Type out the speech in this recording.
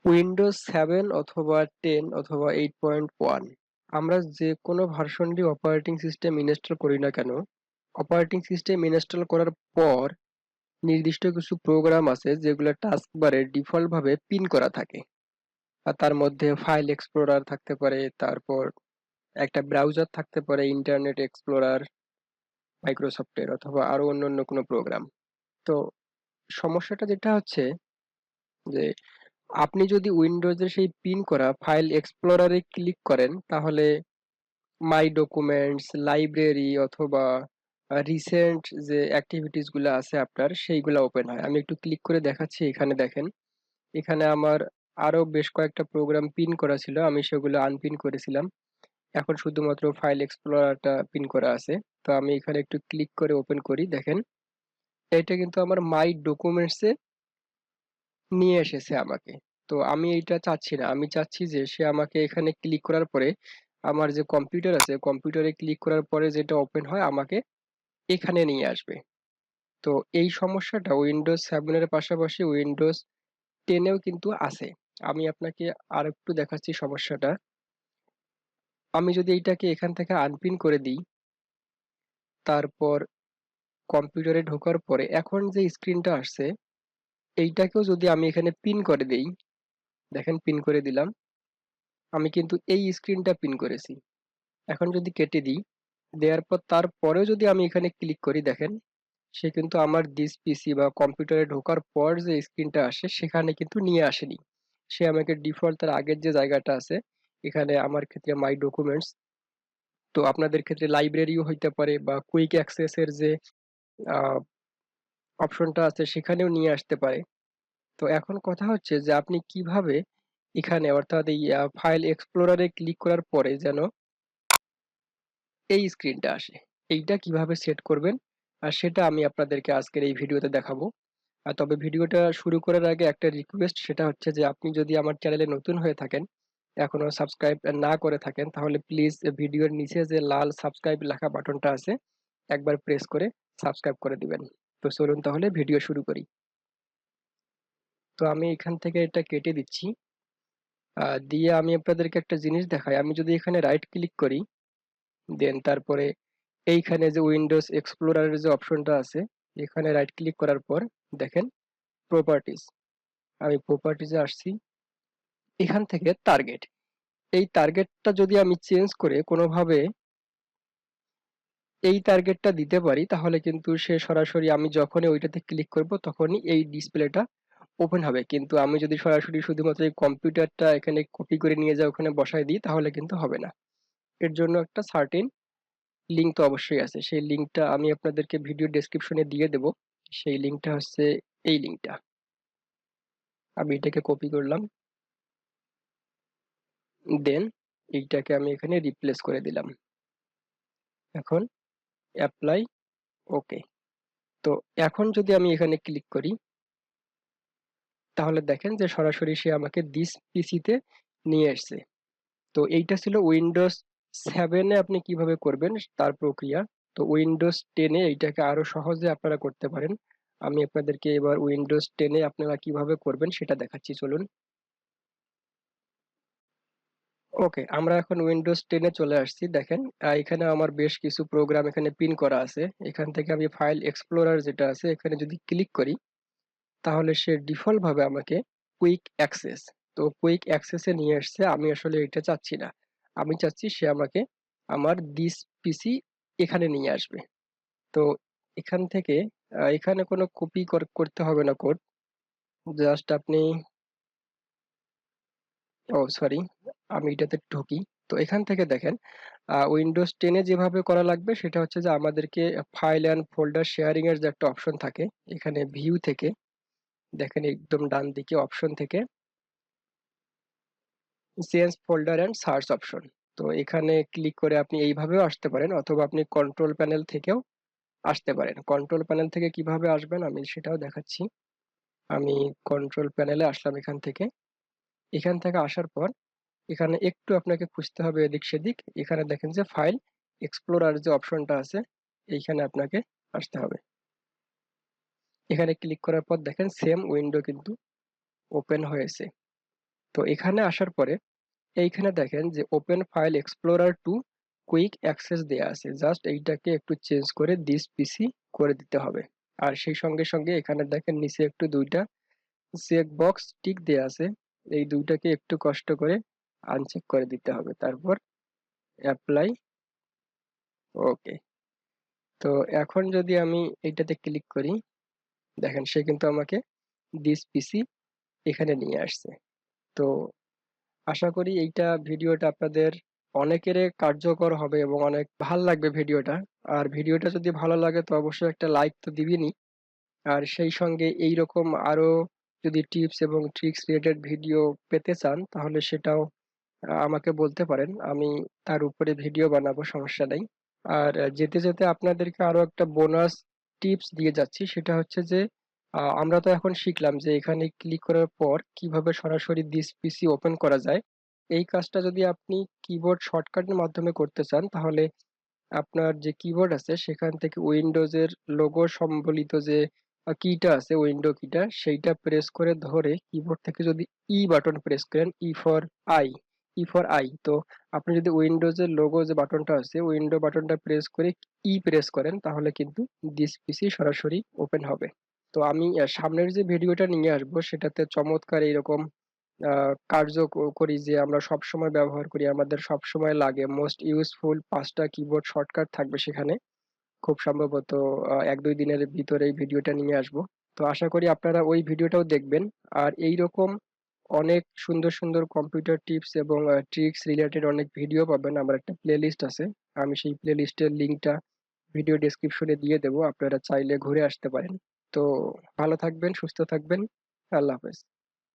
Windows 7 অথবা 10 অথবা 8.1 আমরা যে কোনো ভার্সনটি অপারেটিং সিস্টেম ইনস্টল করি না কেন, অপারেটিং সিস্টেম ইনস্টল করার পর নির্দিষ্ট কিছু প্রোগ্রাম আছে যেগুলো টাস্কবারে ডিফল্ট ভাবে পিন করা থাকে। আর তার মধ্যে ফাইল এক্সপ্লোরার থাকতে পারে, তারপর একটা ব্রাউজার থাকতে পারে, ইন্টারনেট এক্সপ্লোরার মাইক্রোসফটের, অথবা আরো অন্য কোনো প্রোগ্রাম। তো সমস্যাটা যেটা হচ্ছে যে আপনি যদি উইন্ডোজের সেই পিন করা ফাইল এক্সপ্লোরারে ক্লিক করেন, তাহলে মাই ডকুমেন্টস, লাইব্রেরি অথবা রিসেন্ট যে অ্যাক্টিভিটিস গুলো আছে আপনার, সেইগুলো ওপেন হয়। আমি একটু ক্লিক করে দেখাচ্ছি। এখানে দেখেন, এখানে আমার আরো বেশ কয়েকটা প্রোগ্রাম পিন করা ছিল, আমি সেগুলো আনপিন করেছিলাম। এখন শুধুমাত্র ফাইল এক্সপ্লোরারটা পিন করা আছে। তো আমি এখানে একটু ক্লিক করে ওপেন করি। দেখেন, এটা কিন্তু আমার মাই ডকুমেন্টসে নিয়ে এসেছে আমাকে। তো আমি এইটা চাচ্ছি না, আমি চাচ্ছি যে সে আমাকে এখানে ক্লিক করার পরে আমার যে কম্পিউটার আছে, কম্পিউটারে ক্লিক করার পরে যেটা ওপেন হয় আমাকে এখানে নিয়ে আসবে। তো এই সমস্যাটা উইন্ডোজ 7 এর পাশাপাশি উইন্ডোজ 10 এও কিন্তু আছে। আমি আপনাকে আর একটু দেখাচ্ছি সমস্যাটা। আমি যদি এইটাকে এখান থেকে আনপিন করে দিই, তারপর কম্পিউটারে ঢোকার পরে এখন যে স্ক্রিনটা আসছে, এইটাকেও যদি আমি এখানে পিন করে দেই, দেখেন পিন করে দিলাম, আমি কিন্তু এই স্ক্রিনটা পিন করেছি। এখন যদি কেটে দিই, দেওয়ার পর তারপরেও যদি আমি এখানে ক্লিক করি, দেখেন সে কিন্তু আমার দিস পিসি বা কম্পিউটারে ঢোকার পর যে স্ক্রিনটা আসে সেখানে কিন্তু নিয়ে আসেনি। সে আমাকে ডিফল্ট তার আগের যে জায়গাটা আছে, এখানে আমার ক্ষেত্রে মাই ডকুমেন্টস, তো আপনাদের ক্ষেত্রে লাইব্রেরিও হইতে পারে বা কুইক অ্যাক্সেসের যে অপশনটা আছে সেখানেও নিয়ে আসতে পারে। তো এখন কথা হচ্ছে যে আপনি কিভাবে এখানে, অর্থাৎ এই ফাইল এক্সপ্লোরারে ক্লিক করার পরে যেন এই স্ক্রিনটা আসে, এইটা কিভাবে সেট করবেন, আর সেটা আমি আপনাদেরকে আজকের এই ভিডিওতে দেখাবো। আর তবে ভিডিওটা শুরু করার আগে একটা রিকোয়েস্ট, সেটা হচ্ছে যে আপনি যদি আমার চ্যানেলে নতুন হয়ে থাকেন, এখনো সাবস্ক্রাইব না করে থাকেন, তাহলে প্লিজ ভিডিওর নিচে যে লাল সাবস্ক্রাইব লেখা বাটনটা আছে একবার প্রেস করে সাবস্ক্রাইব করে দিবেন। তো চলুন তাহলে ভিডিও শুরু করি। তো আমি এখান থেকে এটা কেটে দিচ্ছি। দিয়ে আমি আপনাদেরকে একটা জিনিস দেখাই। আমি যদি এখানে রাইট ক্লিক করি, দেন তারপরে এইখানে যে উইন্ডোজ এক্সপ্লোরারের যে অপশনটা আছে, এখানে রাইট ক্লিক করার পর দেখেন প্রপার্টিজ, আমি প্রপার্টিজে আসছি। এখান থেকে টার্গেট, এই টার্গেটটা যদি আমি চেঞ্জ করে কোনোভাবে এই টার্গেটটা দিতে পারি, তাহলে কিন্তু সে সরাসরি আমি যখনই ওইটাতে ক্লিক করব তখনই এই ডিসপ্লেটা ওপেন হবে। কিন্তু আমি যদি সরাসরি শুধুমাত্র এই কম্পিউটারটা এখানে কপি করে নিয়ে যাই ওখানে বসাই দিই, তাহলে কিন্তু হবে না। এর জন্য একটা সার্টেন লিঙ্ক তো অবশ্যই আছে, সেই লিঙ্কটা আমি আপনাদেরকে ভিডিও ডেসক্রিপশনে দিয়ে দেব। সেই লিঙ্কটা হচ্ছে এই লিঙ্কটা। আমি এটাকে কপি করলাম, দেন এইটাকে আমি এখানে রিপ্লেস করে দিলাম। এখন অ্যাপ্লাই, ওকে। তো এখন যদি আমি এখানে ক্লিক করি, তাহলে দেখেন যে সরাসরি সে আমাকে দিস পিসিতে নিয়ে আসছে। তো এইটা ছিল উইন্ডোজ 7-এ আপনি কিভাবে করবেন তার প্রক্রিয়া। তো উইন্ডোজ 10-এ এইটাকে আরো সহজে আপনারা করতে পারেন। আমি আপনাদেরকে এবার উইন্ডোজ 10-এ আপনারা কিভাবে করবেন সেটা দেখাচ্ছি, চলুন। ওকে, আমরা এখন উইন্ডোজ 10-এ চলে আসছি। দেখেন এখানে আমার বেশ কিছু প্রোগ্রাম এখানে পিন করা আছে। এখান থেকে আমি ফাইল এক্সপ্লোরার যেটা আছে এখানে যদি ক্লিক করি, তাহলে সে ডিফল্ট ভাবে আমাকে কুইক অ্যাক্সেস, তো কুইক অ্যাক্সেসে নিয়ে আসছে। আমি আসলে এটা চাচ্ছি না, আমি চাচ্ছি সে আমাকে আমার দিস পিসি এখানে নিয়ে আসবে। তো এখান থেকে এখানে কোনো কপি করতে হবে না কোড, জাস্ট আপনি, ও সরি, আমি এটাতে ঢুকি। তো এখান থেকে দেখেন উইন্ডোজ 10-এ যেভাবে করা লাগবে সেটা হচ্ছে যে আমাদেরকে ফাইল অ্যান্ড ফোল্ডার শেয়ারিং এর যে একটা অপশন থাকে, এখানে ভিউ থেকে দেখেন একদম ডান দিকে অপশন থেকে change folder and search option, তো এখানে ক্লিক করে আপনি এইভাবেও আসতে পারেন, অথবা আপনি কন্ট্রোল প্যানেল থেকেও আসতে পারেন। কন্ট্রোল প্যানেল থেকে কিভাবে আসবেন আমি সেটাও দেখাচ্ছি। আমি কন্ট্রোল প্যানেলে আসলাম। এখান থেকে আসার পর এখানে একটু আপনাকে খুঁজতে হবে এদিক সেদিক। এখানে দেখেন যে ফাইল এক্সপ্লোরার যে অপশনটা আছে, এইখানে আপনাকে আসতে হবে। এখানে ক্লিক করার পর দেখেন সেম উইন্ডো কিন্তু ওপেন হয়েছে। তো এখানে আসার পরে এইখানে দেখেন যে open file explorer to quick access দেয়া আছে, জাস্ট এইটাকে একটু চেঞ্জ করে দিস পিসি করে দিতে হবে। আর সেই সঙ্গে সঙ্গে এখানে দেখেন নিচে একটু দুইটা চেক বক্স টিক দেয়া আছে, এই দুইটাকে একটু কষ্ট করে আনচেক করে দিতে হবে, তারপর অ্যাপ্লাই। ওকে। তো এখন যদি আমি এইটাতে ক্লিক করি, দেখেন সে কিন্তু আমাকে দিস পিসি এখানে নিয়ে আসছে। তো আশা করি এইটা ভিডিওটা আপনাদের অনেকেরই কার্যকর হবে এবং অনেক ভাল লাগবে ভিডিওটা। আর ভিডিওটা যদি ভালো লাগে তো অবশ্যই একটা লাইক তো দিবেনই। আর সেই সঙ্গে এইরকম আরো যদি টিপস এবং ট্রিক্স রিলেটেড ভিডিও পেতে চান তাহলে সেটাও আমাকে বলতে পারেন, আমি তার উপরে ভিডিও বানাবো, সমস্যা নেই। আর যেতে যেতে আপনাদেরকে আরো একটা বোনাস টিপস দিয়ে যাচ্ছি, সেটা হচ্ছে যে আমরা তো এখন শিখলাম যে এখানে ক্লিক করার পর কিভাবে সরাসরি দিস পিসি ওপেন করা যায়। এই কাজটা যদি আপনি কিবোর্ড শর্টকাটের মাধ্যমে করতে চান তাহলে আপনার যে কিবোর্ড আছে সেখান থেকে উইন্ডোজের লোগো সম্বলিত যে কিটা আছে, উইন্ডো কিটা, সেইটা প্রেস করে ধরে কিবোর্ড থেকে যদি ই বাটন প্রেস করেন, আই ই ফর আই, তো আপনি যদি উইন্ডোজের লোগো যে বাটনটা আছে উইন্ডো বাটনটা প্রেস করে প্রেস করেন তাহলে কিন্তু দিস পিসি সরাসরি ওপেন হবে। তো আমি সামনের যে ভিডিওটা নিয়ে আসবো সেটাতে চমৎকার এইরকম কার্যকরী যে আমরা সবসময় ব্যবহার করি, আমাদের সবসময় লাগে, মোস্ট ইউজফুল 5টা কিবোর্ড শর্টকাট থাকবে সেখানে। খুব সম্ভবত 1-2 দিনের ভিতরে এই ভিডিওটা নিয়ে আসবো। তো আশা করি আপনারা ওই ভিডিওটাও দেখবেন। আর এইরকম অনেক সুন্দর সুন্দর কম্পিউটার টিপস এবং ট্রিক্স রিলেটেড অনেক ভিডিও পাবেন। আমার একটা প্লেলিস্ট আছে, আমি সেই প্লেলিস্টের লিঙ্কটা ভিডিও ডেসক্রিপশনে দিয়ে দেবো, আপনারা চাইলে ঘুরে আসতে পারেন। তো ভালো থাকবেন, সুস্থ থাকবেন, আল্লাহ হাফেজ।